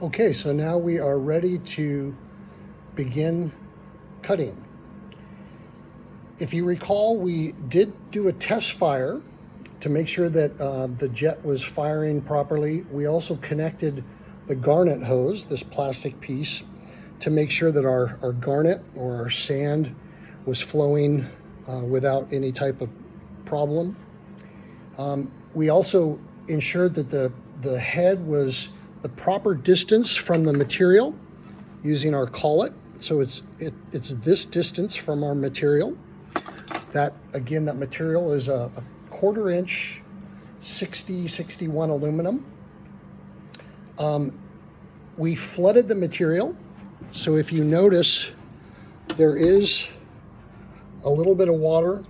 Okay, so now we are ready to begin cutting. If you recall, we did do a test fire to make sure that the jet was firing properly. We also connected the garnet hose, this plastic piece, to make sure that our garnet or our sand was flowing without any type of problem. We also ensured that the head was the proper distance from the material using our collet. So it's this distance from our material. That, again, that material is a 1/4 inch 6061 aluminum. We flooded the material. So if you notice, there is a little bit of water,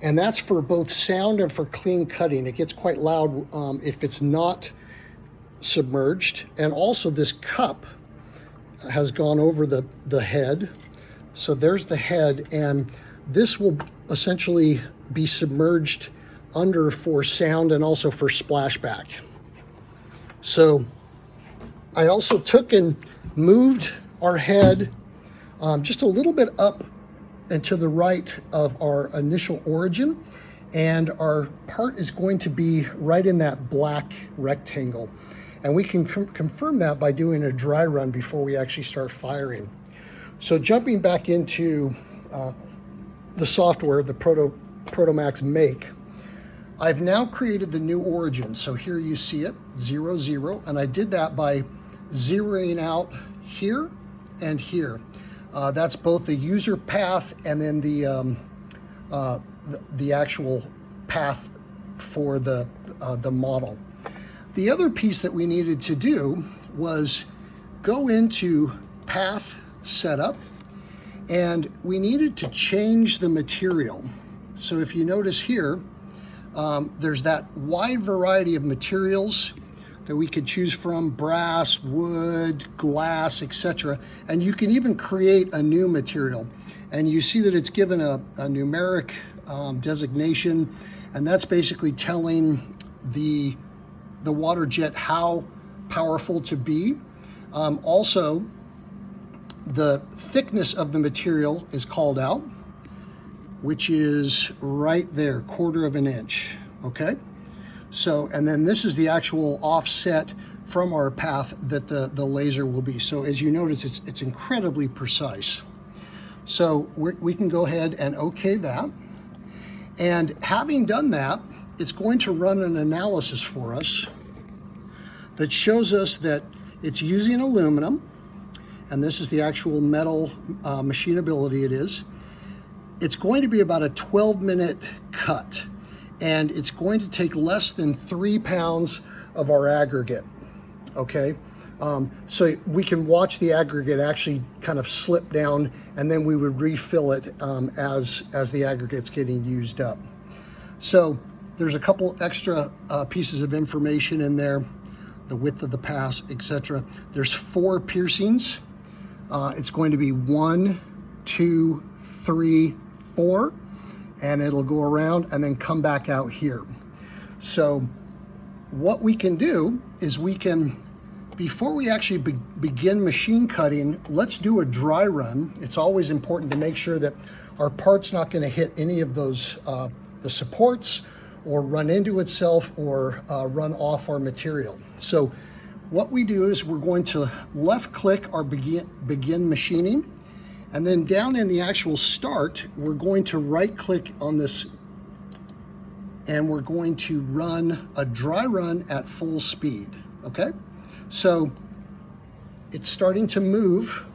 and that's for both sound and for clean cutting. It gets quite loud if it's not submerged. And also this cup has gone over the head. So there's the head, and this will essentially be submerged under for sound and also for splashback. So I also took and moved our head just a little bit up and to the right of our initial origin, and our part is going to be right in that black rectangle. And we can confirm that by doing a dry run before we actually start firing. So jumping back into the software, the ProtoMax Make, I've now created the new origin. So here you see it, 0, 0, and I did that by zeroing out here and here. That's both the user path and then the actual path for the model. The other piece that we needed to do was go into path setup, and we needed to change the material. So if you notice here, there's that wide variety of materials that we could choose from: brass, wood, glass, etc. And you can even create a new material. And you see that it's given a numeric designation, and that's basically telling the water jet how powerful to be. Also, the thickness of the material is called out, which is right there, 1/4 inch, okay? So, and then this is the actual offset from our path that the laser will be. So as you notice, it's incredibly precise. So we can go ahead and okay that. And having done that, it's going to run an analysis for us that shows us that it's using aluminum, and this is the actual metal machinability it is. It's going to be about a 12-minute cut, and it's going to take less than 3 pounds of our aggregate, okay? So we can watch the aggregate actually kind of slip down, and then we would refill it as the aggregate's getting used up. So there's a couple extra pieces of information in there, the width of the pass, etc. There's 4 piercings. It's going to be 1, 2, 3, 4, and it'll go around and then come back out here. So what we can do is we can, before we actually begin machine cutting, let's do a dry run. It's always important to make sure that our part's not going to hit any of those the supports, or run into itself, or run off our material. So what we do is we're going to left click our begin machining, and then down in the actual start, we're going to right click on this, and we're going to run a dry run at full speed, okay? So it's starting to move.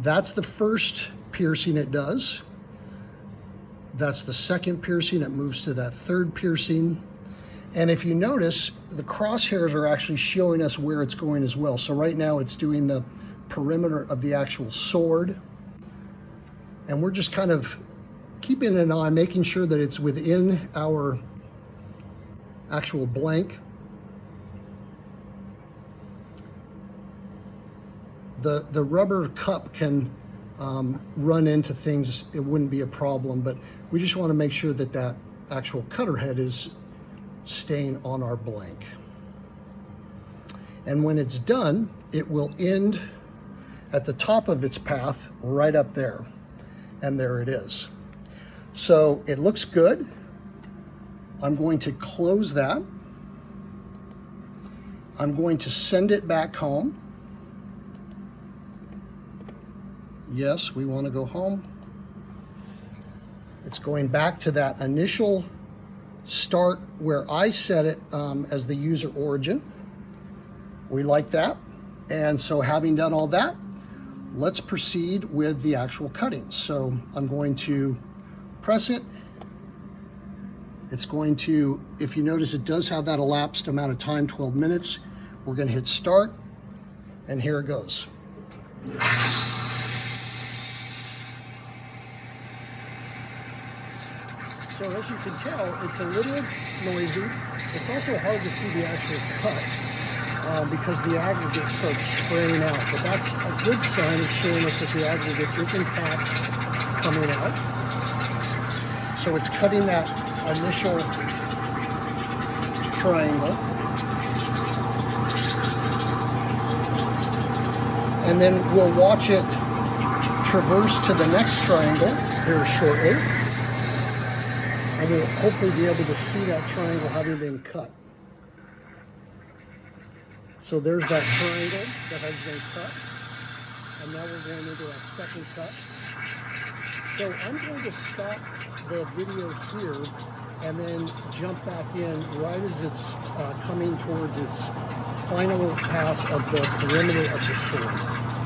That's the first piercing it does. That's the second piercing. It moves to that third piercing. And if you notice, the crosshairs are actually showing us where it's going as well. So right now it's doing the perimeter of the actual sword. And we're just kind of keeping an eye, making sure that it's within our actual blank. The rubber cup can run into things. It wouldn't be a problem, but we just want to make sure that that actual cutter head is staying on our blank. And when it's done, it will end at the top of its path right up there. And there it is. So it looks good. I'm going to close that. I'm going to send it back home. Yes, we want to go home. It's going back to that initial start where I set it as the user origin. We like that. And so having done all that, let's proceed with the actual cutting. So I'm going to press it. It's going to, if you notice, it does have that elapsed amount of time, 12 minutes. We're going to hit start, and here it goes. So as you can tell, it's a little noisy. It's also hard to see the actual cut because the aggregate starts spraying out. But that's a good sign of showing us that the aggregate is in fact coming out. So it's cutting that initial triangle. And then we'll watch it traverse to the next triangle here shortly. And we'll hopefully be able to see that triangle having been cut. So there's that triangle that has been cut. And now we're going into our second cut. So I'm going to stop the video here and then jump back in right as it's coming towards its final pass of the perimeter of the sword.